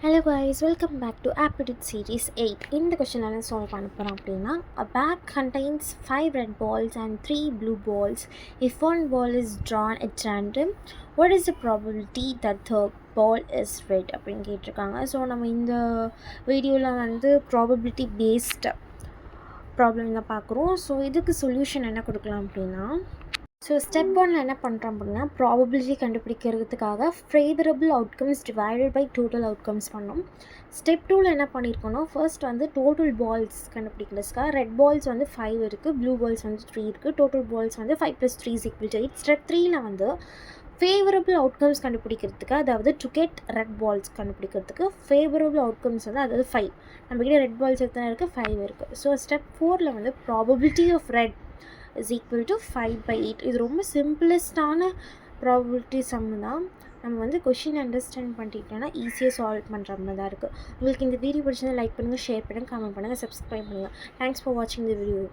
Hello guys, welcome back to Aptitude Series 8. இந்த question solve பண்ண போகிறோம் அப்படின்னா a bag contains 5 red balls and 3 blue balls. If one ball is drawn at random, what is the probability that the ball is red அப்படின்னு கேட்டிருக்காங்க. So நம்ம இந்த வீடியோவில் வந்து ப்ராபபிலிட்டி பேஸ்ட் ப்ராப்ளம் தான் பார்க்குறோம். ஸோ இதுக்கு சொல்யூஷன் என்ன கொடுக்கலாம் அப்படின்னா, ஸோ ஸ்டெப் 1ல் என்ன பண்ணுறோம் அப்படின்னா, ப்ராபபிலிட்டி கண்டுபிடிக்கிறதுக்காக favourable outcomes divided by total outcomes பண்ணோம். ஸ்டெப் 2ல் என்ன பண்ணியிருக்கோன்னா, ஃபர்ஸ்ட் வந்து டோட்டல் பால்ஸ் கண்டுபிடிக்கிறதுக்காக ரெட் பால்ஸ் வந்து 5 இருக்குது, ப்ளூ பால்ஸ் வந்து 3 இருக்குது, டோட்டல் பால்ஸ் வந்து 5 + 3 = 8. ஸ்டெப் 3ல் வந்து ஃபேவரபிள் அவுட்கம்ஸ் கண்டுபிடிக்கிறதுக்கு, அதாவது டு கெட் ரெட் பால்ஸ் கண்டுபிடிக்கிறதுக்கு ஃபேவரபிள் அவுட்கம்ஸ் வந்து அதாவது 5. நம்மக்கிட்ட ரெட் பால்ஸ் எத்தனை இருக்குது? 5 இருக்குது. ஸோ ஸ்டெப் 4ல் வந்து probability of red is equal to 5/8. இது ரொம்ப சிம்பிளஸ்டான ப்ராபபிலிட்டி சம் தான். நம்ம வந்து கொஷின் அண்டர்ஸ்டாண்ட் பண்ணிட்டோன்னா ஈஸியாக சால்வ் பண்ணுற மாதிரி தான் இருக்குது. உங்களுக்கு இந்த வீடியோ பிடிச்சதை லைக் பண்ணுங்கள், ஷேர் பண்ணுங்கள், கமெண்ட் பண்ணுங்கள், சப்ஸ்கிரைப் பண்ணுங்கள். தேங்க்ஸ் ஃபார் வாட்சிங் தி வீடியோ.